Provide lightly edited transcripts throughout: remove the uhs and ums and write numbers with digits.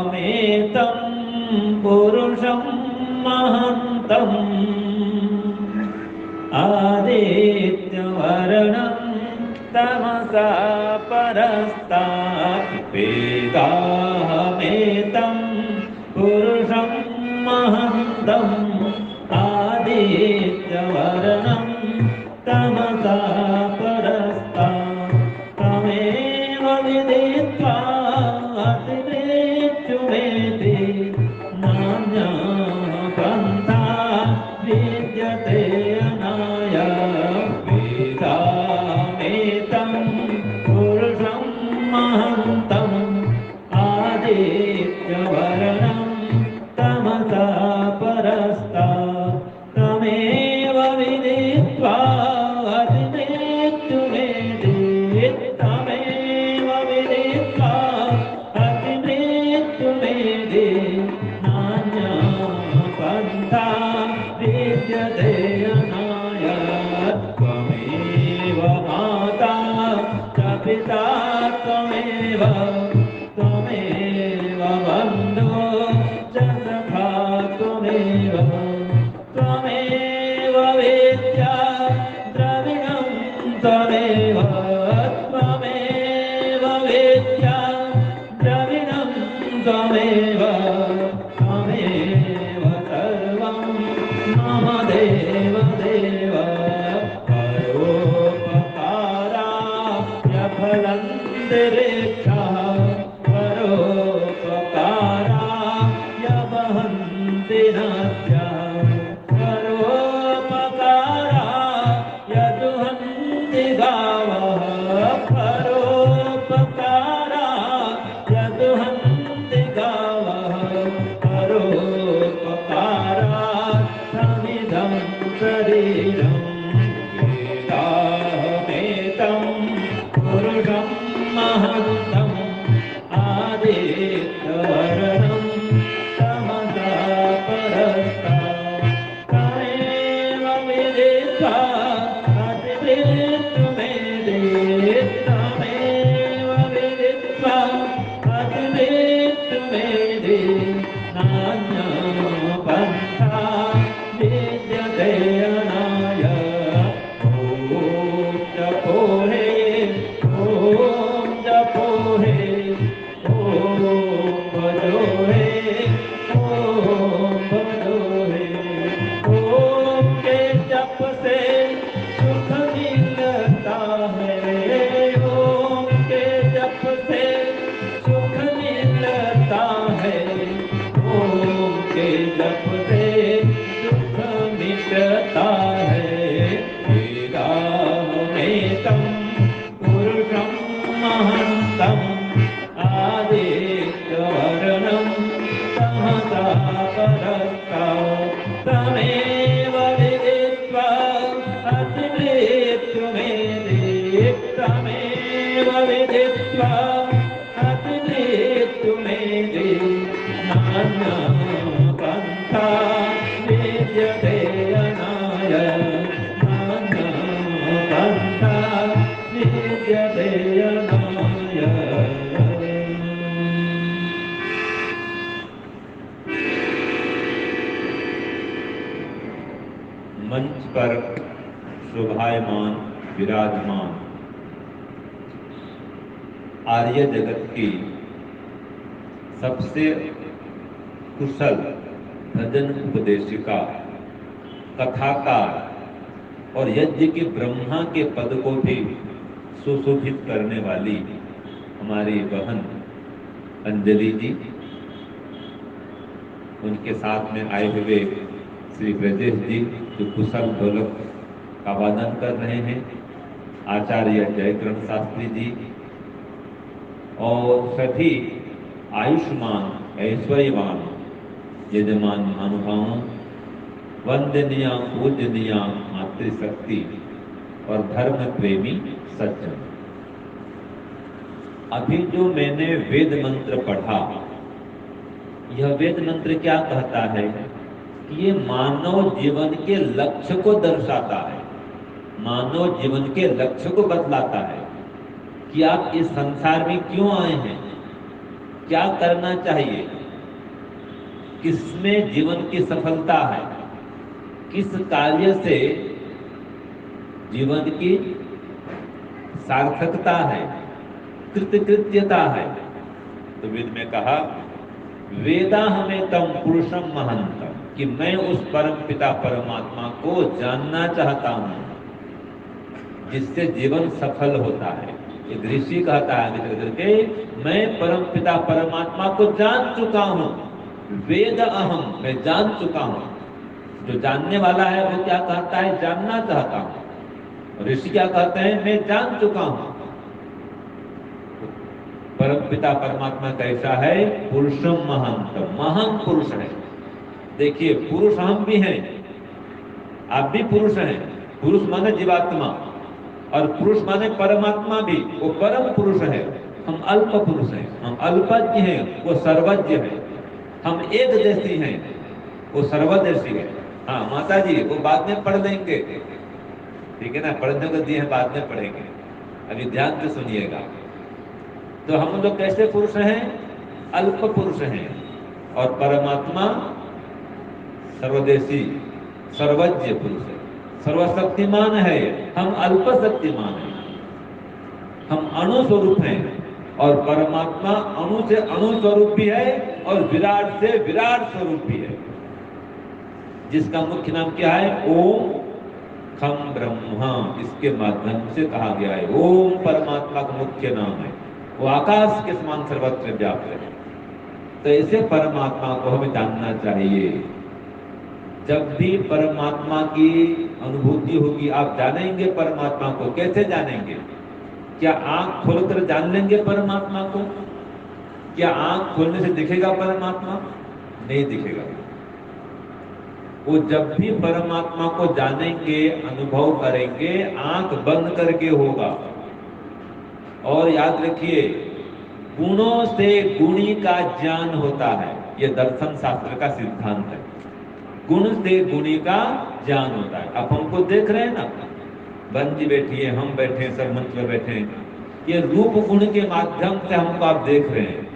वेदाहमेतं पुरुषं महन्तम् आदित्यवर्णं तमसा परस्तात् वेदाहमेतं पुरुषं महन्तम् आदित्यवर्णं तमसा परस्तात् तमेव विदित्वा अतिरेत्युमेति नान्या पन्था विद्यते अनाय वेदामेतं पुरुषं महन्तम् आदित्यवर्णं तमसा परस्तात् तमेव विदित्वा अतिरेत्युमेति तमेव विदित्वा अतिरेत्युमेति नान्या पन्था विद्यते अनाय त्वमेव माता च पिता त्वमेव बन्धो च सखा त्वमेव त्वमेव वेद्या द्रविणं त्वमेव त्वमेव वेद्या द्रविणं त्वमेव त्वमेव सर्वं मम देव देव परोपकाराय फलन्तिरेक्षः परोपकाराय वहन्ति नद्यः परोपकाराय दुहन्ति गावः परोपकाराय दुहन्ति गावः परोपकारार्थमिदं शरीरम् वेदाहमेतं पुरुषं महन्तम् आदित्यवर्णं तमसा परस्तात् तमेव विदित्वा अतिरेत्युमेति तमेव विदित्वा अतिरेत्युमेति नान्या पन्था विद्यते अनाय ॐ जपो हे ॐ जपो हे ॐ भजो हे ॐ भजो हे ॐ के जप से सुख मिलता है ॐ के जप से सुख मिलता है ॐ के जप से सुख मिटता है वेदाहमेतं पुरुषं महन्तम् आदित्यवर्णं तमसा परस्तात् तमेव विदित्वा अतिरेत्युमेति तमेव विदित्वा अतिरेत्युमेति नान्या पन्था विद्यते अनाय नान्या पन्था विद्यते अनाय। मंच पर शोभायमान विराजमान आर्य जगत की सबसे कुशल भजन उपदेशिका कथाकार और यज्ञ के ब्रह्मा के पद को भी सुशोभित करने वाली हमारी बहन अंजलि जी, उनके साथ में आए हुए श्री ब्रजेश जी जो कुशल ढोलक का वादन कर रहे हैं, आचार्य जयकरण शास्त्री जी और सभी आयुष्मान ऐश्वर्यवान यजमान महानुभावों, वंदनीय पूजनीय मातृशक्ति और धर्म प्रेमी सज्जन। अभी जो मैंने वेद मंत्र पढ़ा, यह वेद मंत्र क्या कहता है कि ये मानव जीवन के लक्ष्य को दर्शाता है, मानव जीवन के लक्ष्य को बतलाता है कि आप इस संसार में क्यों आए हैं, क्या करना चाहिए, किसमें जीवन की सफलता है, किस कार्य से जीवन की सार्थकता है, कृतकृत्यता है। तो वेद में कहा, वेदा हमें तम पुरुषम महंतम, कि मैं उस परम पिता परमात्मा को जानना चाहता हूं जिससे जीवन सफल होता है। एक ऋषि कहता है मित्र करके, मैं परम पिता परमात्मा को जान चुका हूं, वेद अहम, मैं जान चुका हूं। जो जानने वाला है वो क्या कहता है, जानना चाहता हूं। ऋषि क्या कहते हैं, मैं जान चुका हूं। परम पिता परमात्मा कैसा है, पुरुषम महंतम, महान पुरुष है। देखिए, पुरुष हम भी हैं, आप भी पुरुष हैं। पुरुष माने जीवात्मा, और पुरुष माने परमात्मा भी, वो परम पुरुष है। हम अल्प पुरुष हैं, हम अल्पज्ञ हैं, वो सर्वज्ञ है। हम एक देशी हैं, वो सर्वदेशी है। हाँ माता जी, वो बाद में पढ़ लेंगे, ठीक है ना, पढ़ने को दिए हैं, बाद में पढ़ेंगे, अभी ध्यान से सुनिएगा। तो हम लोग कैसे पुरुष हैं, अल्प पुरुष हैं, और परमात्मा सर्वदेशी सर्वज्ञ पुरुष है, सर्वशक्तिमान है। हम अल्प शक्तिमान हैं, हम अणु स्वरूप हैं, और परमात्मा अणु से अणु स्वरूप भी है और विराट से विराट स्वरूप भी है, जिसका मुख्य नाम क्या है, ओम खम ब्रह्मा। इसके माध्यम से कहा गया है, ओम परमात्मा का मुख्य नाम है, वो आकाश के समान सर्वत्र व्याप्त है। तो ऐसे परमात्मा को हमें जानना चाहिए। जब भी परमात्मा की अनुभूति होगी, आप जानेंगे परमात्मा को। कैसे जानेंगे, क्या आंख खोलकर जान लेंगे परमात्मा को? क्या आंख खोलने से दिखेगा परमात्मा? नहीं दिखेगा। वो जब भी परमात्मा को जानेंगे, अनुभव करेंगे, आंख बंद करके होगा। और याद रखिए, गुणों से गुणी का ज्ञान होता है, यह दर्शन शास्त्र का सिद्धांत है। गुण से गुणी का ज्ञान होता है। अब हमको देख रहे हैं ना, बहन जी बैठी है, हम बैठे हैं, सब मंच में बैठे हैं, ये रूप गुण के माध्यम से हमको आप देख रहे हैं,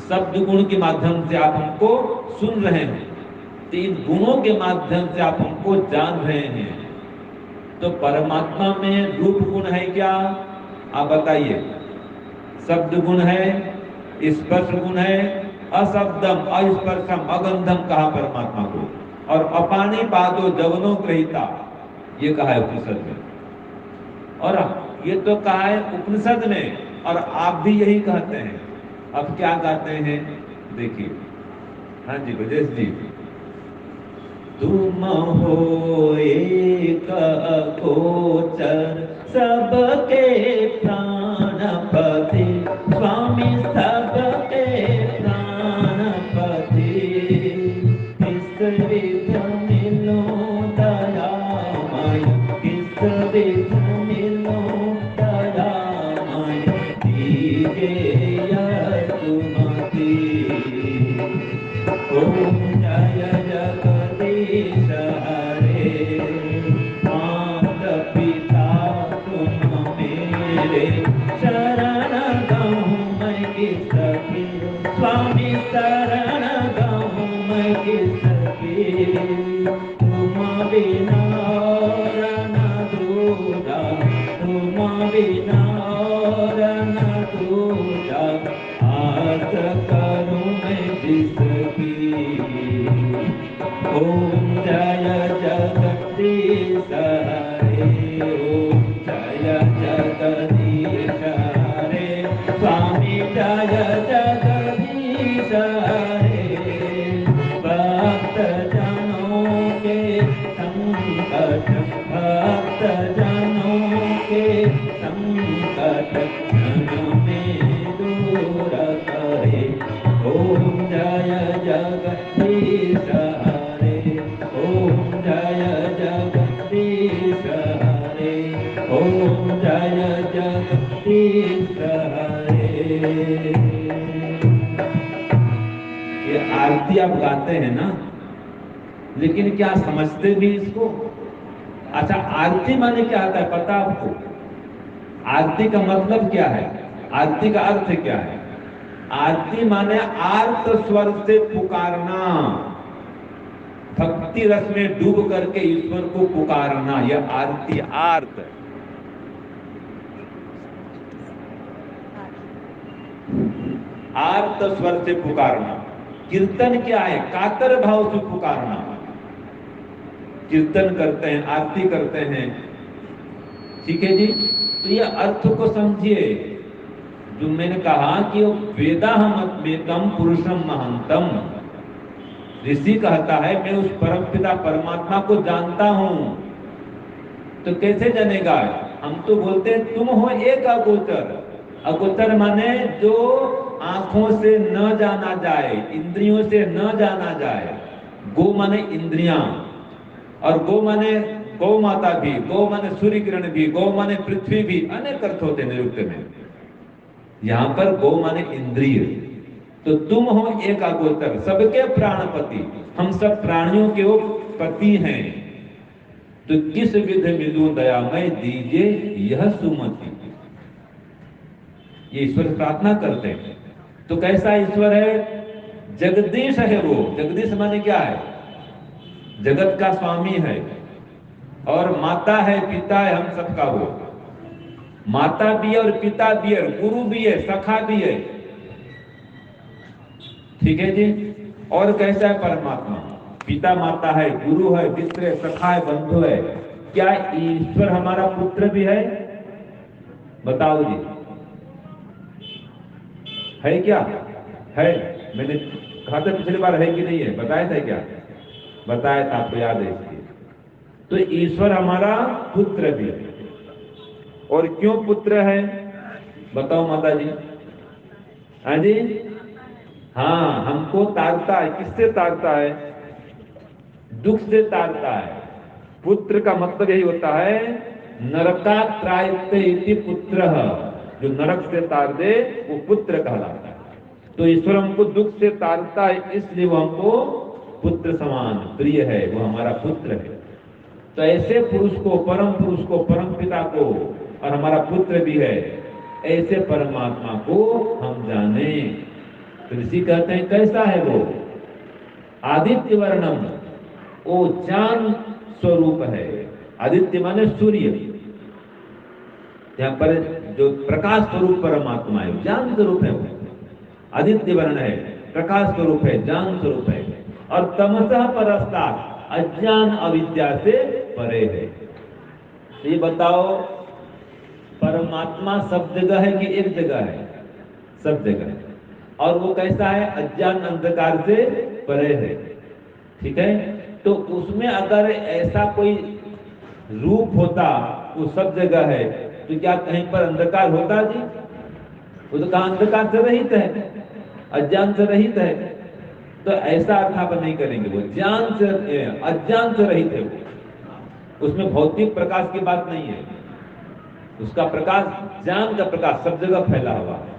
शब्द गुण के माध्यम से आप हमको सुन रहे हैं, तो इन गुणों के माध्यम से आप हमको जान रहे हैं। तो परमात्मा में रूप गुण है क्या, आप बताइए? शब्द गुण है, स्पर्श गुण है, अशब्दम अस्पर्शम अगंधम कहा परमात्मा को, और अपानी पादो जवनो ग्रहिता, ये कहा है उपनिषद में। और ये तो कहा है उपनिषद में, और आप भी यही कहते हैं। अब क्या कहते हैं, देखिए। हाँ जी ब्रजेश जी, तुम हो एक अगोचर सबके प्राणपति, स्वामी सबके प्राणपति, किस विध मिलो दयामय, किस विध मिलो दयामय, दीजे यशुमती। ओम जय जगदीश हरे, माता पिता तुम मेरे, शरण गहूँ मैं किसकी, स्वामी शरण गहूँ मैं किसकी। तुम बिना और न दूजा, तुम बिना और न दूजा, आस करूँ मैं जिसकी। ओम जय जगदीश हरे, ओम जय जगदीश हरे, स्वामी जय जगदीश हरे। भक्त जनों के संकट, भक्त जनों के संकट, क्षण में दूर करे। ओम जय जगदीश जगदीश हरे, ओम जय जगदीश हरे, ओम जय जगदीश हरे। ये आरती आप गाते हैं ना, लेकिन क्या समझते भी इसको? अच्छा, आरती माने क्या आता है पता आपको? आरती का मतलब क्या है? आरती का अर्थ क्या है? आरती माने आर्त स्वर से पुकारना, भक्ति रस में डूब करके ईश्वर को पुकारना, यह आरती आर्त है। आर्त स्वर से पुकारना। कीर्तन क्या है? कातर भाव से पुकारना। कीर्तन करते हैं, आरती करते हैं, ठीक है जी। तो ये अर्थ को समझिए, जो मैंने कहा कि वेदाहम अद्वैतम पुरुषम महंतम, ऋषि कहता है मैं उस परमपिता परमात्मा को जानता हूं। तो कैसे जानेगा? हम तो बोलते हैं तुम हो एक अगोचर। अगोचर माने जो आंखों से न जाना जाए, इंद्रियों से न जाना जाए। गो माने इंद्रियां, और गो माने गौ माता भी, गौ माने सूर्य किरण भी, गौ माने पृथ्वी भी, अनेक अर्थ होते निरुक्त में। यहां पर गौ माने इंद्रिय। तो तुम हो एक अगोचर, सबके प्राणपति, हम सब प्राणियों के वो पति हैं। तो किस विध मिलूं दयामय, दीजिए यह सुमति। ये ईश्वर प्रार्थना करते हैं। तो कैसा ईश्वर है? जगदीश है वो। जगदीश माने क्या है? जगत का स्वामी है, और माता है, पिता है, हम सबका वो। माता भी है और पिता भी है, गुरु भी है, सखा भी है, ठीक है जी। और कैसा है परमात्मा? पिता माता है, गुरु है, मित्र है, सखा है, बंधु है। क्या ईश्वर हमारा पुत्र भी है? बताओ जी, है क्या? है। मैंने कहा था पिछली बार है कि नहीं है, बताया था क्या? बताया था, आपको याद है इसलिए। तो ईश्वर हमारा पुत्र भी है। और क्यों पुत्र है बताओ माता जी? हाँ जी, हाँ, हमको तारता है। किससे तारता है? दुख से तारता है। पुत्र का मतलब यही होता है, नरका त्रायते इति पुत्र, जो नरक से तार दे वो पुत्र कहलाता है। तो ईश्वर हमको दुख से तारता है, इसलिए वो हमको पुत्र समान प्रिय है, वो हमारा पुत्र है। तो ऐसे पुरुष को, परम पुरुष को, परम पिता को, और हमारा पुत्र भी है, ऐसे परमात्मा को हम जाने। तो ऋषि कहते हैं कैसा है वो? आदित्य वर्णम, वो ज्ञान स्वरूप है। आदित्य माने सूर्य, यहाँ पर जो प्रकाश स्वरूप परमात्मा है, ज्ञान स्वरूप है वो। आदित्य वर्ण है, प्रकाश स्वरूप है, ज्ञान स्वरूप है। और तमसः परस्तात्, अज्ञान अविद्या से परे है। तो ये बताओ, परमात्मा सब जगह है कि एक जगह है? सब जगह है। और वो कैसा है? अज्ञान अंधकार से परे है, ठीक है। तो उसमें अगर ऐसा कोई रूप होता, वो सब जगह है, तो क्या कहीं पर अंधकार होता जी? वो तो कहाँ अंधकार से रहित है, अज्ञान से रहित है। तो ऐसा अर्थ आप नहीं करेंगे। वो ज्ञान से, अज्ञान से रहित है वो। उसमें भौतिक प्रकाश की बात नहीं है। उसका प्रकाश, ज्ञान का प्रकाश सब जगह फैला हुआ है।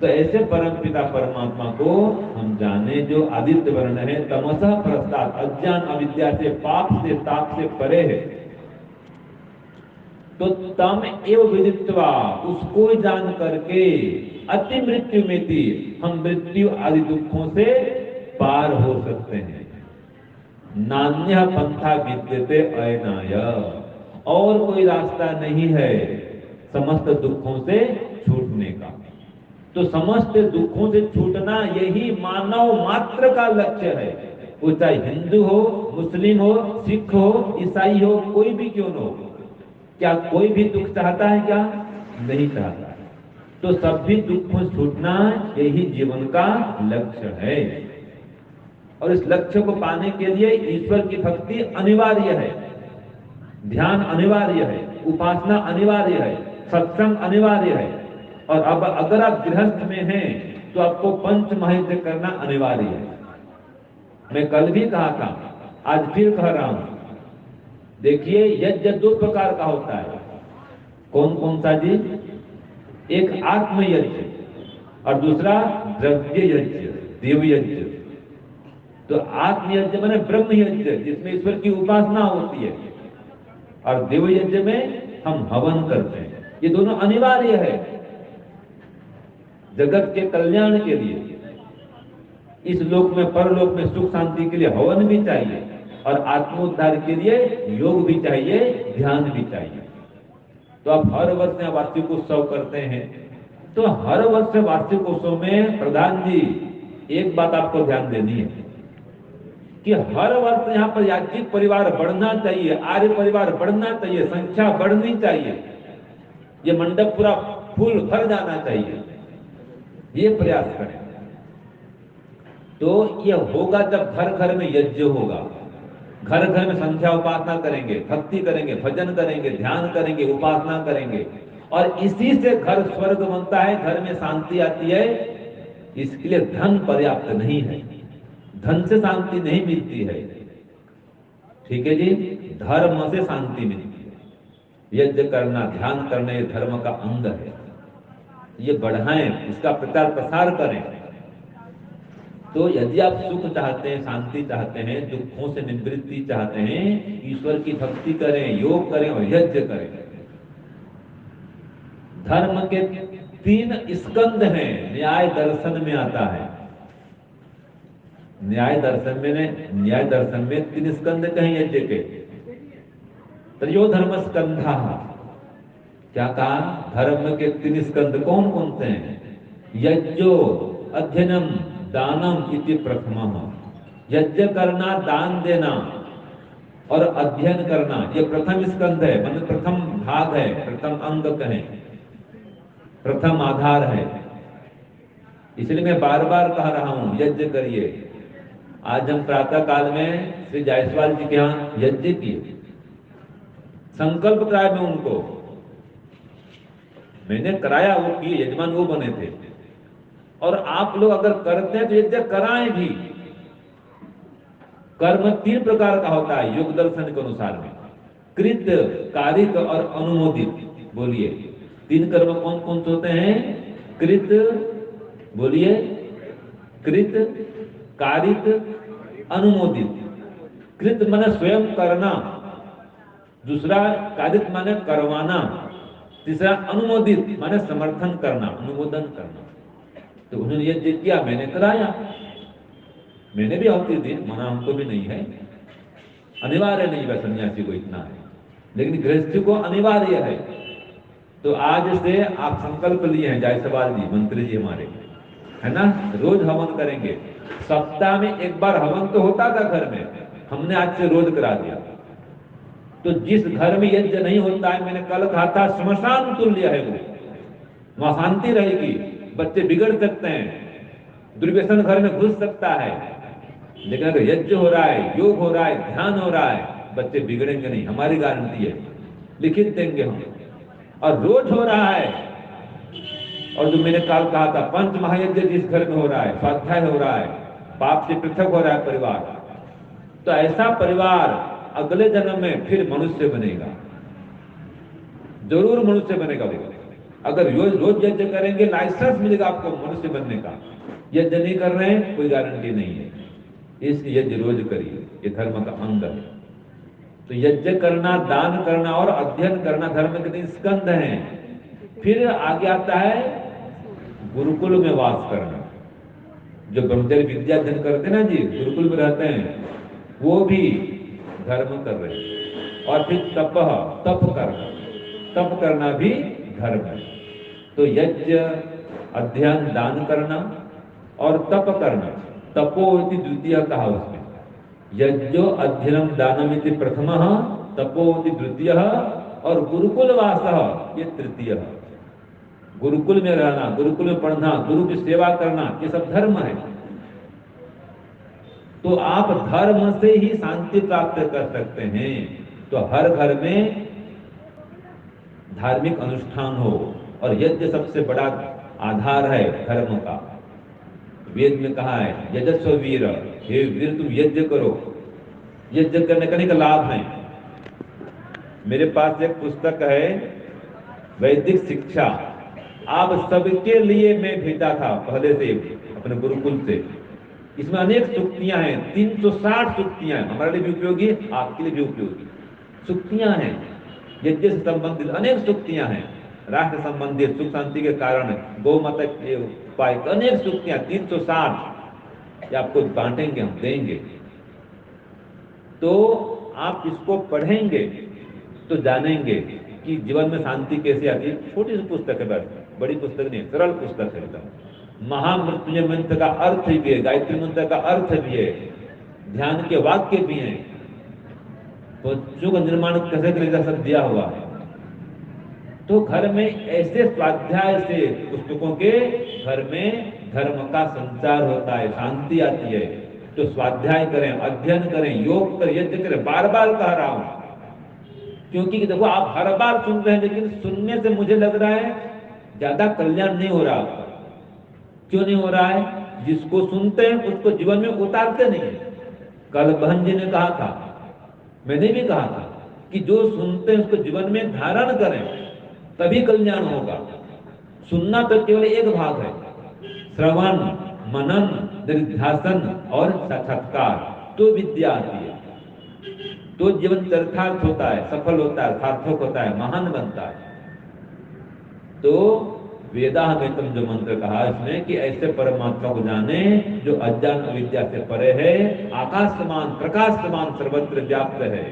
तो ऐसे परम पिता परमात्मा को हम जाने, जो आदित्य वर्ण है, तमसः परस्तात्, अज्ञान अविद्या से, पाप से, ताप से परे है। तो तम एव विदित्वा, उसको जान करके, अति मृत्यु में थी, हम मृत्यु आदि दुखों से पार हो सकते हैं। नान्य पंथा विद्यते अयनाय, और कोई रास्ता नहीं है समस्त दुखों से छूटने का। तो समस्त दुखों से छूटना यही मानव मात्र का लक्ष्य है। वो चाहे हिंदू हो, मुस्लिम हो, सिख हो, ईसाई हो, कोई भी क्यों न हो। क्या कोई भी दुख चाहता है? क्या नहीं चाहता है। तो सभी दुखों से छूटना यही जीवन का लक्ष्य है। और इस लक्ष्य को पाने के लिए ईश्वर की भक्ति अनिवार्य है, ध्यान अनिवार्य है, उपासना अनिवार्य है, सत्संग अनिवार्य है। और अब अगर आप गृहस्थ में हैं तो आपको पंच महायज्ञ करना अनिवार्य है। मैं कल भी कहा था, आज फिर कह रहा हूं, देखिए यज्ञ दो प्रकार का होता है। कौन कौन सा जी? एक आत्म यज्ञ और दूसरा द्रव्य यज्ञ, देव यज्ञ। तो आत्म यज्ञ माने ब्रह्म यज्ञ, जिसमें ईश्वर की उपासना होती है, और देव यज्ञ में हम हवन करते हैं। ये दोनों अनिवार्य है जगत के कल्याण के लिए। इस लोक में परलोक में सुख शांति के लिए हवन भी चाहिए, और आत्मोद्धार के लिए योग भी चाहिए, ध्यान भी चाहिए। तो आप हर वर्ष वार्षिक उत्सव करते हैं, तो हर वर्ष वार्षिक उत्सव में प्रधान जी एक बात आपको ध्यान देनी है कि हर वर्ष यहाँ पर याज्ञिक परिवार बढ़ना चाहिए, आर्य परिवार बढ़ना चाहिए, संख्या बढ़नी चाहिए, ये मंडप पूरा फूल भर जाना चाहिए, ये प्रयास करें। तो ये होगा जब घर घर में यज्ञ होगा, घर घर में संध्या उपासना करेंगे, भक्ति करेंगे, भजन करेंगे, ध्यान करेंगे, उपासना करेंगे, और इसी से घर स्वर्ग बनता है, घर में शांति आती है। इसके लिए धन पर्याप्त नहीं है, धन से शांति नहीं मिलती है, ठीक है जी, धर्म से शांति मिलती है। यज्ञ करना, ध्यान करना ये धर्म का अंग है, ये बढ़ाएं, इसका प्रचार प्रसार करें। तो यदि आप सुख चाहते हैं, शांति चाहते हैं, दुखों से निवृत्ति चाहते हैं, ईश्वर की भक्ति करें, योग करें और यज्ञ करें। धर्म के 3 स्कंद हैं, न्याय दर्शन में आता है। न्याय दर्शन में 3 स्कंद कहें यज्ञ के। त्रयो धर्म स्कंधा, क्या कहा? धर्म के 3 स्कंद कौन कौन से हैं? यज्ञो अध्ययनम दानम इति प्रथमः। यज्ञ करना, दान देना और अध्ययन करना, ये प्रथम स्कंद है, मतलब प्रथम भाग है, प्रथम अंग कहें, प्रथम आधार है। इसलिए मैं बार बार कह रहा हूं, यज्ञ करिए। आज हम प्रातः काल में श्री जायसवाल जी के यहाँ यज्ञ किए, संकल्प कराया मैं उनको, मैंने कराया, वो किए, यजमान वो बने थे। और आप लोग अगर करते हैं तो यज्ञ कराएं भी। कर्म 3 प्रकार का होता है योग दर्शन के अनुसार में, कृत, कारिक और अनुमोदित। बोलिए 3 कर्म कौन कौन से होते हैं? कृत, बोलिए, कृत, कारिक, अनुमोदित। कृत माने स्वयं करना, दूसरा कारिक माने करवाना, तीसरा अनुमोदित माने समर्थन करना, अनुमोदन करना। तो उन्होंने यज्ञ किया, मैंने कराया, मैंने भी आहुति दी, मना हमको भी नहीं है, अनिवार्य नहीं है सन्यासी को इतना है, लेकिन गृहस्थी को अनिवार्य है। तो आज से आप संकल्प लिए हैं, जायसवाल जी, मंत्री जी हमारे, है ना, रोज हवन करेंगे। सप्ताह में 1 बार हवन तो होता था घर में, हमने आज से रोज करा दिया। तो जिस घर में यज्ञ नहीं होता है, मैंने कल कहा था, श्मशान तुल्य है वो, वहां शांति रहेगी, बच्चे बिगड़ सकते हैं, दुर्व्यसन घर में घुस सकता है, लेकिन अगर यज्ञ हो रहा है, योग हो रहा है, ध्यान हो रहा है, बच्चे बिगड़ेंगे नहीं, हमारी गारंटी है, लिखित देंगे हम। और रोज हो रहा है, और जो मैंने कल कहा था, 5 महायज्ञ जिस घर में हो रहा है, स्वाध्याय हो रहा है, पाप से पृथक हो रहा है परिवार, तो ऐसा परिवार अगले जन्म में फिर मनुष्य बनेगा, जरूर मनुष्य बनेगा वो। अगर रोज यज्ञ करेंगे, लाइसेंस मिलेगा आपको मनुष्य बनने का। यज्ञ नहीं कर रहे हैं, कोई गारंटी नहीं है, इसलिए यज्ञ रोज करिए, ये धर्म का अंग है। तो यज्ञ करना, दान करना और अध्ययन करना धर्म के 3 स्कंद हैं। फिर आगे आता है गुरुकुल में वास करना। जो ब्रह्मचर्य विद्या अध्ययन करते ना जी, गुरुकुल में रहते हैं, वो भी धर्म कर रहे हैं। और फिर तप करना भी धर्म है। तो यज्ञ, अध्ययन, दान करना और तप करना, तपो इति द्वितीय कहा उसमें, यज्ञो अध्ययनम दानम इति प्रथमः, तपो इति द्वितीयः, और गुरुकुल वासः ये तृतीयः। गुरुकुल में रहना, गुरुकुल में पढ़ना, गुरु की सेवा करना, ये सब धर्म है। तो आप धर्म से ही शांति प्राप्त कर सकते हैं। तो हर घर में धार्मिक अनुष्ठान हो, और यज्ञ सबसे बड़ा आधार है धर्म का। वेद में कहा है यजस्व वीर, हे वीर तुम यज्ञ करो। यज्ञ करने का लाभ है। मेरे पास एक पुस्तक है वैदिक शिक्षा, आप सबके लिए मैं भेजा था पहले से अपने गुरुकुल से। इसमें अनेक सूक्तियां हैं, 360 सूक्तियां हैं, हमारे लिए भी उपयोगी, आपके लिए भी उपयोगी सूक्तियां हैं। यज्ञ से संबंधित अनेक सूक्तियां हैं, राष्ट्र संबंधित, सुख शांति के कारण, गौ माता के उपाय, अनेक सूक्तियां 360 ये आपको बांटेंगे, हम देंगे। तो आप इसको पढ़ेंगे तो जानेंगे कि जीवन में शांति कैसे आती है। छोटी सी पुस्तक है, बस बड़ी पुस्तक नहीं, सरल पुस्तक है एकदम। महामृत्युंजय मंत्र का अर्थ भी है, गायत्री मंत्र का अर्थ भी है, ध्यान के वाक्य भी हैं, बच्चों का निर्माण कैसे करेगा सब दिया हुआ है। तो घर में ऐसे स्वाध्याय से पुस्तकों के घर में धर्म का संचार होता है, शांति आती है। तो स्वाध्याय करें, अध्ययन करें, योग करें, यज्ञ करें, बार बार कह रहा हूं, क्योंकि देखो आप हर बार सुन रहे हैं, लेकिन सुनने से मुझे लग रहा है ज्यादा कल्याण नहीं हो रहा आपका। क्यों नहीं हो रहा है? जिसको सुनते हैं उसको जीवन में उतारते नहीं है। कल बहन जी ने कहा था, मैंने भी कहा था कि जो सुनते हैं उसको जीवन में धारण करें, तभी कल्याण होगा। सुनना तो केवल एक भाग है, श्रवण, मनन, निधिध्यासन और साक्षात्कार, तो विद्या आती है, तो जीवन चरितार्थ होता है, सफल होता है, सार्थक होता है, महान बनता है। तो वेदाहमेतम जो मंत्र कहा इसने कि ऐसे परमात्मा को जाने जो अज्ञान अविद्या से परे है, आकाश समान प्रकाश समान सर्वत्र व्याप्त है।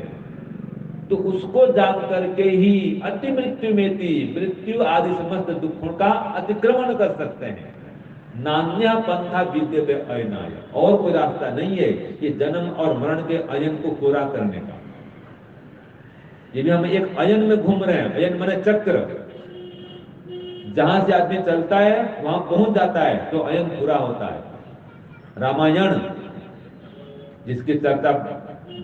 तो उसको जान करके ही अति मृत्यु में मृत्यु आदि समस्त दुखों का अतिक्रमण कर सकते हैं। नान्या पंथा विद्यते अयनाय, और कोई रास्ता नहीं है कि जन्म और मरण के अयन को पूरा करने का। ये भी हम एक अयन में घूम रहे हैं, अयन माने चक्र, जहां से आदमी चलता है वहां पहुंच जाता है तो अयन पूरा होता है। रामायण जिसकी चर्चा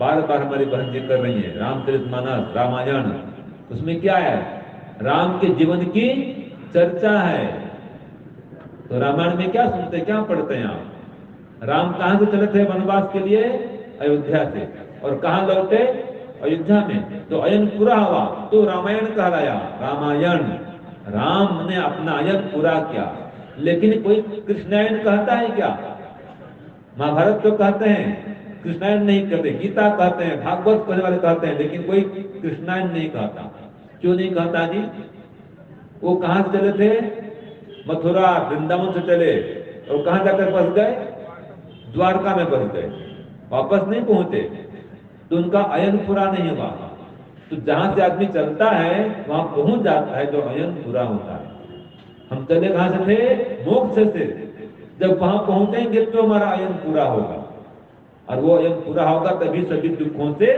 बार बार हमारी बहन जी कर रही है, रामचरितमानस रामायण, उसमें क्या है? राम के जीवन की चर्चा है। तो रामायण में क्या सुनते, क्या पढ़ते हैं आप? राम कहां से चले थे वनवास के लिए? अयोध्या से। और कहां लौटे? अयोध्या में। तो अयन पूरा हुआ तो रामायण कहलाया, रामायण। राम ने अपना अयन पूरा किया। लेकिन कोई कृष्णायन कहता है क्या? महाभारत तो कहते हैं, कृष्णायन नहीं कहते, गीता कहते हैं, भागवत पढ़ने वाले कहते हैं, लेकिन कोई कृष्णायन नहीं कहता। क्यों नहीं कहता जी? वो कहां से चले थे? मथुरा वृंदावन से चले, और कहां जाकर बस गए? द्वारका में बस गए, वापस नहीं पहुंचे, तो उनका अयन पूरा नहीं हुआ। तो जहां से आदमी चलता है वहां पहुंच जाता है तो अयन पूरा होता है। हम चले कहां से थे? मोक्ष से। जब वहां पहुंचेंगे तो हमारा अयन पूरा होगा, और वो अयन पूरा होगा तभी सभी दुखों से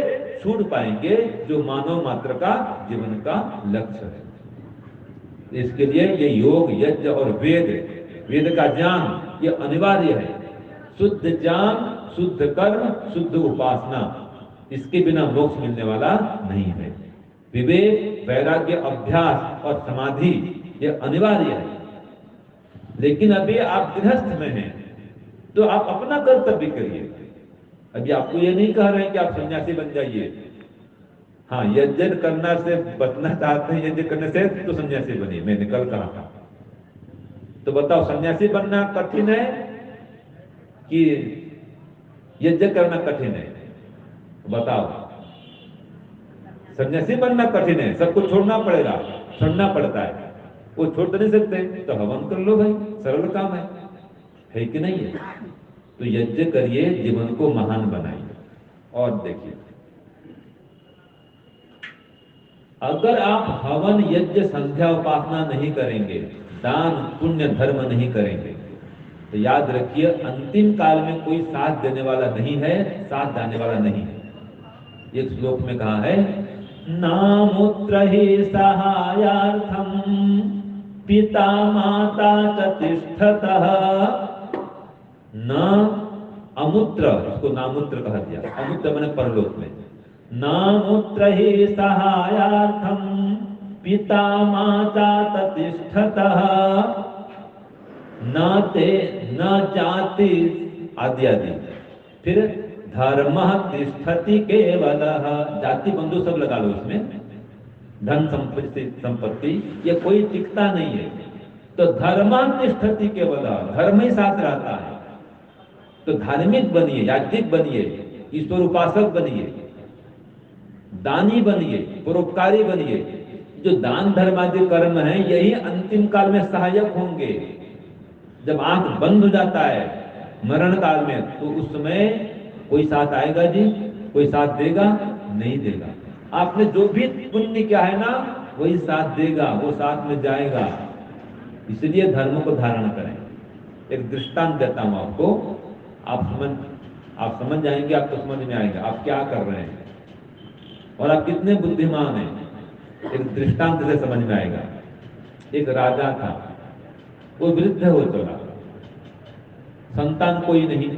छूट पाएंगे, जो मानव मात्र का जीवन का लक्ष्य है। इसके लिए ये योग, यज्ञ और वेद का ज्ञान ये अनिवार्य है। शुद्ध ज्ञान, शुद्ध कर्म, शुद्ध उपासना, इसके बिना मोक्ष मिलने वाला नहीं है। विवेक, वैराग्य, अभ्यास और समाधि ये अनिवार्य है। लेकिन अभी आप गृहस्थ में हैं तो आप अपना कर्तव्य करिए। अभी आपको ये नहीं कह रहे हैं कि आप सन्यासी बन जाइए। हाँ, यज्ञ करना से बचना चाहते हैं, यज्ञ करने से तो सन्यासी बनिए, मैंने कल कहा था। तो बताओ, सन्यासी बनना कठिन है कि यज्ञ करना कठिन है? बताओ। सन्यासी बनना कठिन है, सबको छोड़ना पड़ेगा, छोड़ना पड़ता है। वो छोड़ तो नहीं सकते, तो हवन कर लो भाई, सरल काम है कि नहीं है? तो यज्ञ करिए, जीवन को महान बनाइए। और देखिए, अगर आप हवन, यज्ञ, संध्या, उपासना नहीं करेंगे, दान पुण्य धर्म नहीं करेंगे, तो याद रखिए अंतिम काल में कोई साथ देने वाला नहीं है, साथ जाने वाला नहीं है। एक श्लोक में कहा है, नामुत्र ही सहायार्थम पिता माता च तिष्ठतः, न अमूत्र, इसको नामूत्र कहा दिया, अमूत्र माने परलोक में, नामुत्र ही सहायार्थम पिता माता च तिष्ठतः न ते न जाति आदि आदि। फिर धर्म तिष्ठति केवल, जाति बंधु सब लगा लो इसमें, धन संपत्ति ये कोई टिकता नहीं है। तो धर्म तिष्ठति केवल, धर्म ही साथ रहता है। तो धार्मिक बनिए, याज्ञिक बनिए, ईश्वर उपासक बनिए, दानी बनिए, परोपकारी बनिए। जो दान धर्म आदि कर्म है यही अंतिम काल में सहायक होंगे। जब आंख बंद हो जाता है मरण काल में, तो उस समय कोई साथ आएगा जी? कोई साथ देगा? नहीं देगा। आपने जो भी पुण्य किया है ना, वही साथ देगा, वो साथ में जाएगा। इसलिए धर्म को धारण करें। एक दृष्टांत देता हूं आपको, आप समझ जाएंगे, आपको समझ में आएगा आप क्या कर रहे हैं और आप कितने बुद्धिमान हैं। एक दृष्टांत से समझ में आएगा। एक राजा था, वो वृद्ध हो चला, संतान कोई नहीं।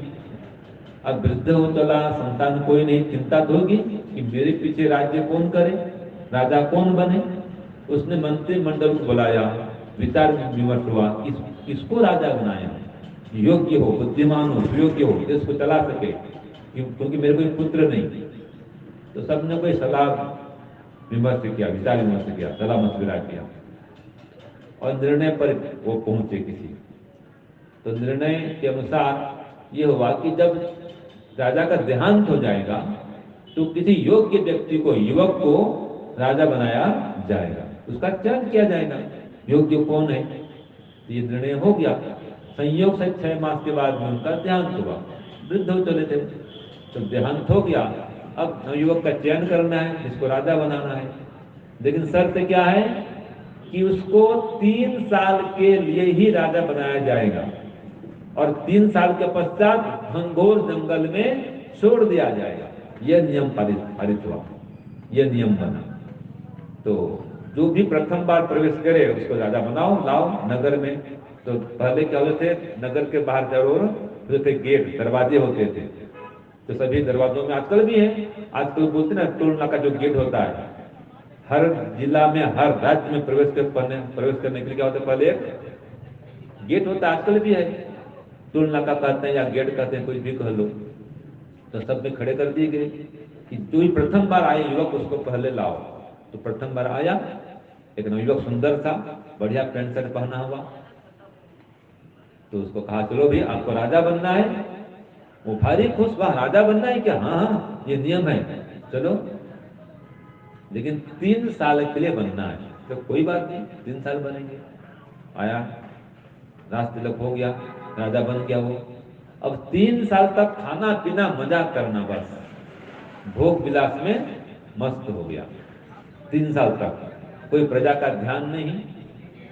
अब वृद्ध हो चला, संतान कोई नहीं, चिंता तो होगी कि मेरे पीछे राज्य कौन करे, राजा कौन बने। उसने मंत्रिमंडल को बुलाया, विचार विमर्श हुआ, इसको राजा बनाया, योग्य हो, बुद्धिमान हो, सुयोग्य हो, देश को चला सके, क्योंकि मेरे कोई पुत्र नहीं। तो सबने कोई सलाह विमर्श किया, विचार विमर्श किया, सलाह मशविरा किया और निर्णय पर वो पहुंचे किसी। तो निर्णय के अनुसार ये हुआ कि जब राजा का देहांत हो जाएगा तो किसी योग्य व्यक्ति को, युवक को राजा बनाया जाएगा, उसका चयन किया जाएगा, योग्य कौन है। तो ये निर्णय हो गया। संयोग से 6 मास के बाद में उनका देहांत हुआ, वृद्ध हो चले थे। तो देहांत हो गया, अब नवयुवक का चयन करना है जिसको राजा बनाना है। लेकिन शर्त क्या है कि उसको 3 साल के लिए ही राजा बनाया जाएगा और 3 साल के पश्चात घनघोर जंगल में छोड़ दिया जाएगा। यह नियम पारित हुआ, यह नियम बना। तो जो भी प्रथम बार प्रवेश करे उसको राजा बनाओ, लाओ नगर में। तो पहले क्या होते थे, नगर के बाहर जरूर थे गेट, दरवाजे होते थे। तो सभी दरवाजों में आजकल भी है, आजकल बोलते ना टोल नाका जो गेट होता है, हर जिला में, हर राज्य में प्रवेश करने के लिए क्या होता है, पहले एक गेट होता है, आजकल भी है। टोल नाका कहते हैं या गेट कहते हैं, कुछ भी कह लो। तो सब में खड़े कर दिए गए कि जो ही प्रथम बार आए युवक उसको पहले लाओ। तो प्रथम बार आया एक युवक, सुंदर था, बढ़िया पैंट शर्ट पहना हुआ। तो उसको कहा चलो भी आपको राजा बनना है। वो भारी खुश हुआ, राजा बनना है क्या? हाँ हाँ ये नियम है, चलो, लेकिन 3 साल के लिए बनना है। तो कोई बात नहीं, 3 साल बनेंगे। आया, राज तिलक हो गया, राजा बन गया वो। अब 3 साल तक खाना पीना मजा करना, बस भोग विलास में मस्त हो गया। 3 साल तक कोई प्रजा का ध्यान नहीं,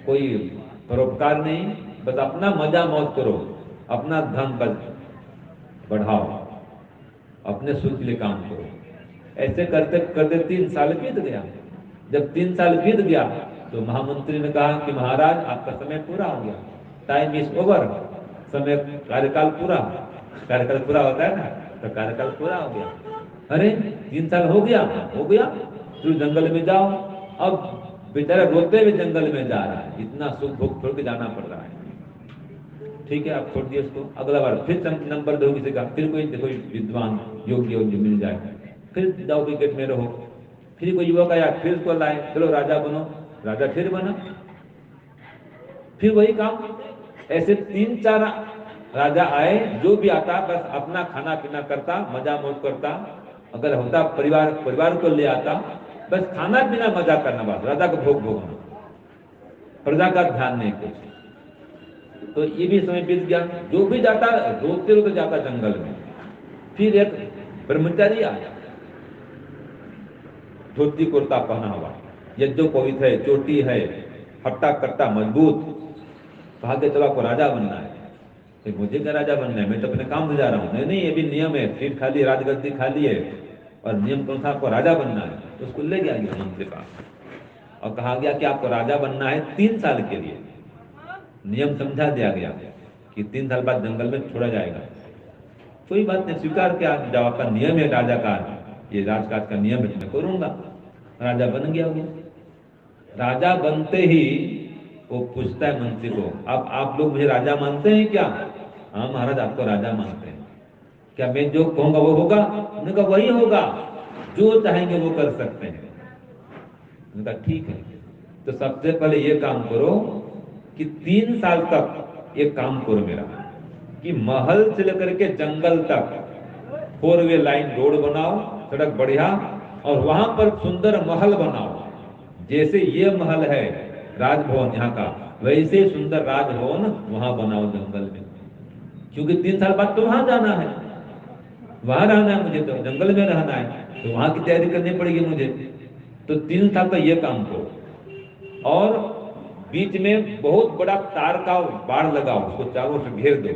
कोई परोपकार नहीं, बस अपना मजा मौज करो, अपना धन बढ़ाओ, अपने सुख के लिए काम करो। ऐसे करते करते 3 साल बीत गया। जब 3 साल बीत गया तो महामंत्री ने कहा कि महाराज आपका समय पूरा हो गया, टाइम इज ओवर, समय, कार्यकाल पूरा। कार्यकाल पूरा होता है ना, तो कार्यकाल पूरा हो गया। अरे 3 साल हो गया? हो गया, तो जंगल में जाओ। अब बेचारा रोते हुए जंगल में जा रहा है, इतना सुख भोग छोड़ के जाना पड़ रहा है। ठीक है, आप छोड़ दिए उसको। अगला बार फिर नंबर दो किसी का, फिर कोई विद्वान योग्य मिल जाए, फिर जाओ विकेट में रहो। फिर कोई युवक आया, फिर उसको लाए, चलो राजा बनो, राजा फिर बना, फिर वही काम। ऐसे 3-4 राजा आए, जो भी आता बस अपना खाना पीना करता, मजा मौज करता। अगर होता परिवार को ले आता, बस खाना पीना मजा करना, बस राजा को भोग भोगना, प्रजा का ध्यान नहीं कुछ। तो ये भी समय बीत गया। जो भी जाता रोते रोते जाता जंगल में। फिर एक ब्रह्मचारी आया, धोती कुर्ता पहना हुआ, यज्ञोपवीत है, चोटी है, हट्टा कट्टा मजबूत। कहा कि चलो आपको राजा बनना है। तो मुझे क्या राजा बनना है, मैं तो अपने काम से जा रहा हूँ। नहीं नहीं, ये भी नियम है, सीट खाली, राजगद्दी खाली है और नियम कौन सा, आपको राजा बनना है। तो उसको ले गया मंत्री के पास और कहा गया कि आपको राजा बनना है 3 साल के लिए। नियम समझा दिया गया कि 3 साल बाद जंगल में छोड़ा जाएगा। कोई बात नहीं, स्वीकार किया, जब आपका नियम है राजा का, ये राजकाज का नियम है, मैं करूंगा। राजा बन गया वो। राजा बनते ही वो पूछता है मंत्री को, अब आप लोग मुझे राजा मानते हैं क्या? हाँ महाराज, आपको राजा मानते हैं। क्या मैं जो कहूंगा वो होगा? उन्होंने कहा वही होगा, जो चाहेंगे वो कर सकते हैं। उन्होंने कहा ठीक है, तो सबसे पहले ये काम करो कि 3 साल तक एक काम करो मेरा, कि महल से लेकर के जंगल तक 4 वे लाइन रोड बनाओ, सड़क बढ़िया, और वहां पर सुंदर महल बनाओ। जैसे ये महल है राजभवन यहाँ का, वैसे सुंदर राजभवन वहां बनाओ जंगल में, क्योंकि 3 साल बाद तो वहां जाना है, वहां रहना है मुझे, तो जंगल में रहना है, तो वहां की तैयारी करनी पड़ेगी मुझे। तो 3 साल का ये काम करो, और बीच में बहुत बड़ा तार का बाड़ लगाओ, उसको चारों से घेर दो,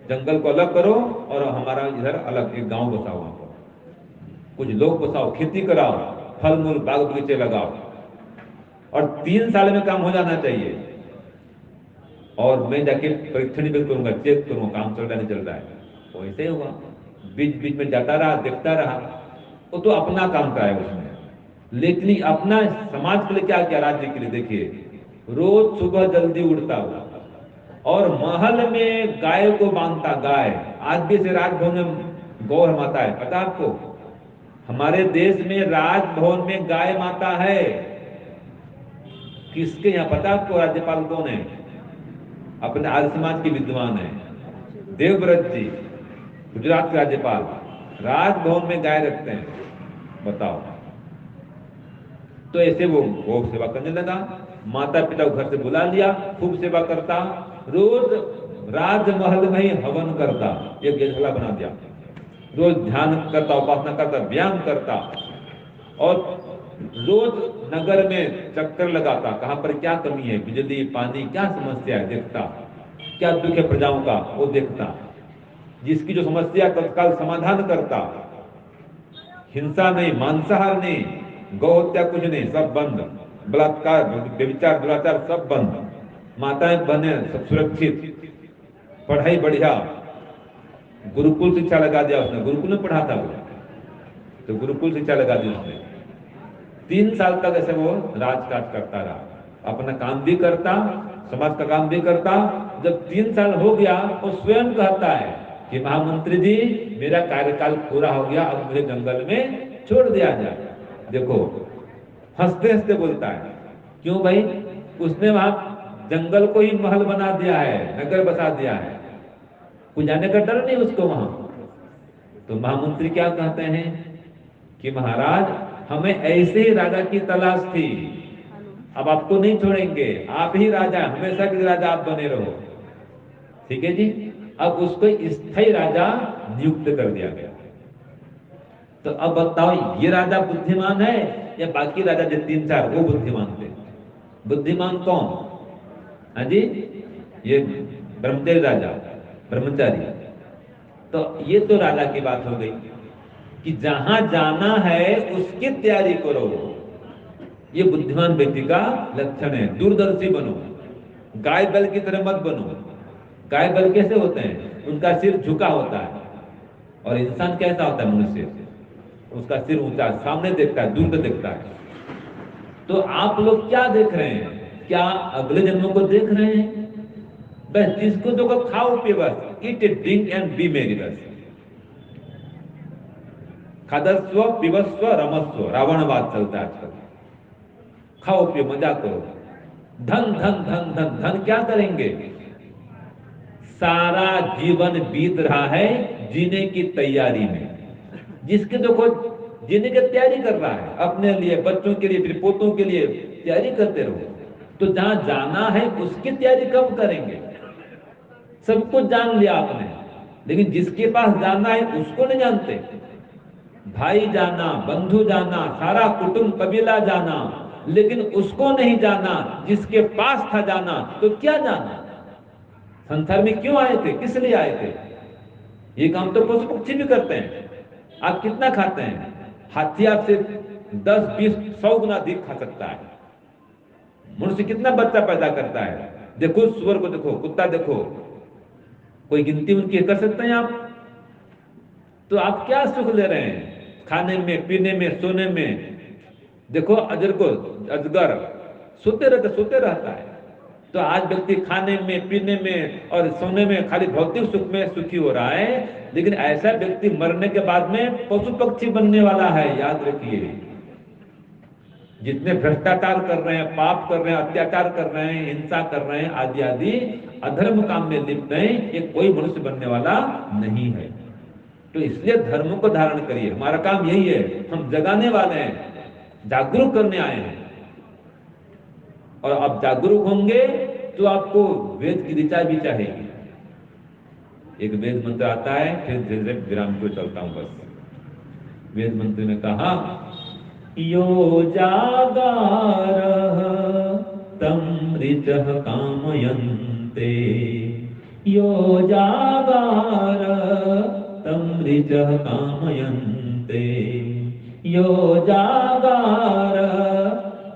जंगल को अलग करो, और हमारा इधर अलग एक गांव बसाओ, वहां पर कुछ लोग बसाओ, खेती कराओ, फल मूल बाग बगीचे लगाओ, और 3 साल में काम हो जाना चाहिए। और मैं जाके परीक्षण भी करूंगा, चेक करूंगा काम चल रहा नहीं चल रहा है। वैसे ही हुआ, बीच बीच में जाता रहा, देखता रहा। वो तो अपना काम कराया उसने, लेकिन अपना समाज के लिए क्या किया, राज्य के लिए। देखिए रोज सुबह जल्दी उठता हुआ और महल में गाय को बांधता, गाय आज भी से राजभवन में गौ माता है, पता आपको? हमारे देश में राजभवन में गाय माता है। किसके यहाँ पता आपको? राज्यपाल कौन है? अपने आर्य समाज के विद्वान है, देवव्रत जी, गुजरात के राज्यपाल, राजभवन में गाय रखते हैं, बताओ। तो ऐसे वो गौ सेवा करने लगा, माता पिता को घर से बुला लिया, खूब सेवा करता, रोज राजमहल में ही हवन करता, एक यज्ञशाला बना दिया, रोज ध्यान करता, उपासना करता, व्यायाम करता, और रोज नगर में चक्कर लगाता, कहां पर क्या कमी है, बिजली पानी क्या समस्या है देखता, क्या दुख है प्रजाओं का वो देखता, जिसकी जो समस्या तत्काल समाधान करता। हिंसा नहीं, मांसाहार नहीं, गौ हत्या कुछ नहीं, सब बंद, बलात्कार व्यभिचार दुराचार सब बंद, माताएं बहनें सब सुरक्षित, पढ़ाई बढ़िया, गुरुकुल शिक्षा लगा दिया उसने, गुरुकुल में पढ़ाता वो, तो गुरुकुल शिक्षा लगा दी उसने। 3 साल तक ऐसे वो राजकाज करता रहा, अपना काम भी करता, समाज का काम भी करता। जब 3 साल हो गया, वो स्वयं कहता है कि महामंत्री जी मेरा कार्यकाल पूरा हो गया, अब मुझे जंगल में छोड़ दिया जाए। देखो हंसते हंसते बोलता है, क्यों भाई? उसने वहां जंगल को ही महल बना दिया है, नगर बसा दिया है, कुछ जाने का डर नहीं उसको वहां। तो महामंत्री क्या कहते हैं कि महाराज हमें ऐसे ही राजा की तलाश थी, अब आपको नहीं छोड़ेंगे, आप ही राजा, हमेशा के राजा आप बने रहो, ठीक है जी। अब उसको स्थायी राजा नियुक्त कर दिया गया। तो अब बताओ ये राजा बुद्धिमान है या बाकी राजा जो 3-4 वो बुद्धिमान थे? बुद्धिमान कौन? हाँ जी, ये ब्रह्मचारी राजा, ब्रह्मचारी। तो ये तो राजा की बात हो गई कि जहां जाना है उसकी तैयारी करो, ये बुद्धिमान व्यक्ति का लक्षण है। दूरदर्शी बनो, गाय बैल की तरह मत बनो। गाय बैल कैसे होते हैं? उनका सिर झुका होता है, और इंसान कैसा होता है? मनुष्य, उसका सिर ऊंचा, सामने देखता है, दूर तक देखता है। तो आप लोग क्या देख रहे हैं? क्या अगले जन्मों को देख रहे हैं? बस जिसको देखो खाओ पिए, बस ईट ड्रिंक एंड बी मेरी, बस खादस्व पिबस्व रमस्व, रावणवाद चलता है आजकल। खाओ पियो मजा करो, धन धन धन धन धन क्या करेंगे? सारा जीवन बीत रहा है जीने की तैयारी में। जिसके देखो जीने की तैयारी कर रहा है, अपने लिए, बच्चों के लिए, फिर पोतों के लिए तैयारी करते रहो। तो जहां जाना है उसकी तैयारी कब करेंगे? सब कुछ जान लिया आपने, लेकिन जिसके पास जाना है उसको नहीं जानते। भाई जाना, बंधु जाना, सारा कुटुंब कबीला जाना, लेकिन उसको नहीं जाना जिसके पास था जाना। तो क्या जाना? संसार में क्यों आए थे, किस लिए आए थे? ये काम तो पशु पक्षी भी करते हैं। आप कितना खाते हैं? हाथी आपसे 10, 20, 100 गुना अधिक खा सकता है। मनुष्य कितना बच्चा पैदा करता है, देखो सुअर को देखो, कुत्ता देखो, कोई गिनती उनकी कर सकते हैं आप? तो आप क्या सुख ले रहे हैं? खाने में, पीने में, सोने में। देखो अजगर को, अजगर सोते रहता है, तो आज व्यक्ति खाने में, पीने में और सोने में खाली भौतिक सुख में सुखी हो रहा है, लेकिन ऐसा व्यक्ति मरने के बाद में पशु पक्षी बनने वाला है, याद रखिए। जितने भ्रष्टाचार कर रहे हैं, पाप कर रहे हैं, अत्याचार कर रहे हैं, हिंसा कर रहे हैं, आदि आदि अधर्म काम में लिप्त हैं, ये कोई मनुष्य बनने वाला नहीं है। तो इसलिए धर्म को धारण करिए, हमारा काम यही है, हम जगाने वाले हैं, जागरूक करने आए हैं। और आप जागरूक होंगे तो आपको वेद की ऋचा भी चाहेगी। एक वेद मंत्र आता है, फिर धीरे धीरे विराम को चलता हूं बस। वेद मंत्र में कहा, यो जागारः तं ऋचः कामयन्ते, यो जागारः तं ऋचः कामयन्ते, यो जागारः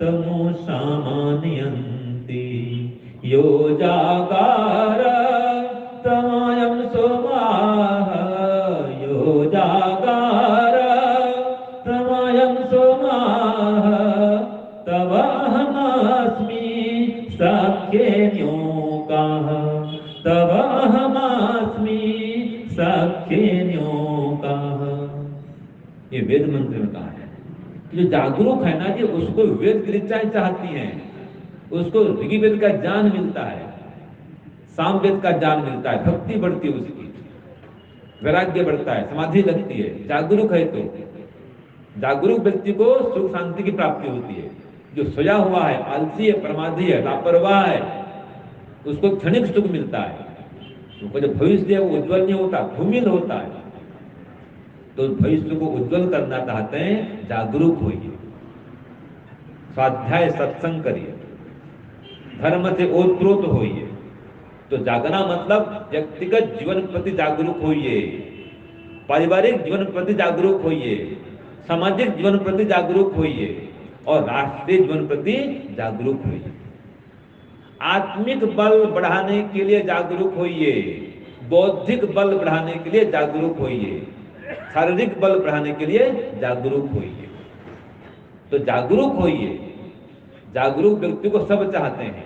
तमोसामानयन्ति, यो जागारः तमयं सोमाः, यो जागारः तमयं सोमाः, तव अहमस्मि सख्येन्योकाः, तव अहमस्मि सख्येन्योकाः। ये वेद मंत्र में कहा है। जो जागरूक है ना जी, उसको वेद की ऋचाएं चाहती हैं, उसको ऋग्वेद का ज्ञान मिलता है, सामवेद का ज्ञान मिलता है, भक्ति बढ़ती है उसकी, वैराग्य बढ़ता है, समाधि लगती है। जागरूक है तो जागरूक व्यक्ति को सुख शांति की प्राप्ति होती है। जो सोया हुआ है, आलसी है, प्रमादी है, लापरवाह है, उसको क्षणिक सुख मिलता है, उसको जो भविष्य है वो उज्जवल नहीं होता, धूमिल होता है। तो भविष्य को उज्जवल करना चाहते हैं, जागरूक होइए, स्वाध्याय सत्संग करिए, धर्म से ओतप्रोत होइए। तो जागना मतलब व्यक्तिगत जीवन प्रति जागरूक होइए, पारिवारिक जीवन प्रति जागरूक होइए, सामाजिक जीवन प्रति जागरूक होइए और राष्ट्रीय जीवन प्रति जागरूक होइए। आत्मिक बल बढ़ाने के लिए जागरूक होइए, बौद्धिक बल बढ़ाने के लिए जागरूक होइए, शारीरिक बल बढ़ाने के लिए जागरूक होइए। तो जागरूक होइए। जागरूक व्यक्ति को सब चाहते हैं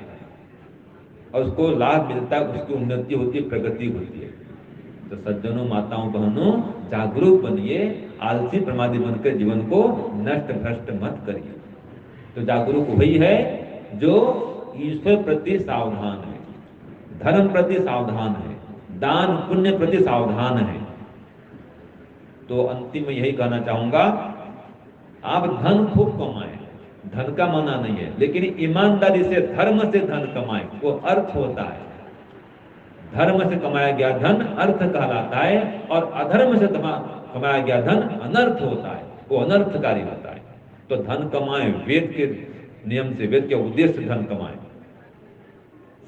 और उसको लाभ मिलता है, उसकी उन्नति होती है, प्रगति होती है। तो सज्जनों, माताओं, बहनों, जागरूक बनिए, आलसी प्रमादी बनकर जीवन को नष्ट भ्रष्ट मत करिए। तो जागरूक वही है जो ईश्वर प्रति सावधान है, धर्म प्रति सावधान है, दान पुण्य प्रति सावधान है। तो अंतिम में यही कहना चाहूंगा, आप धन खूब कमाएं, धन का मना नहीं है, लेकिन ईमानदारी से, धर्म से धन कमाएं, वो अर्थ होता है। धर्म से कमाया गया धन अर्थ कहलाता है और अधर्म से कमाया गया धन अनर्थ होता है, वो अनर्थकारी होता है। तो धन कमाएं वेद के नियम से, वेद के उद्देश्य से धन कमाएं,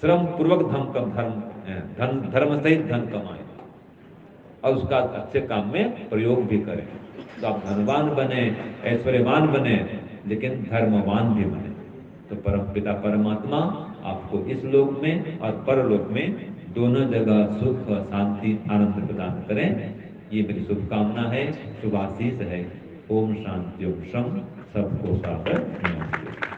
श्रम पूर्वक धर्म सहित धन कमाएं और उसका अच्छे काम में प्रयोग भी करें। तो आप धनवान बने, ऐश्वर्यवान बने, लेकिन धर्मवान भी बने। तो परम पिता परमात्मा आपको इस लोक में और परलोक में दोनों जगह सुख, शांति, आनंद प्रदान करें, ये मेरी शुभकामना है, शुभाशीष है। ओम शांति, ओम शम, सबको सादर नमस्ते।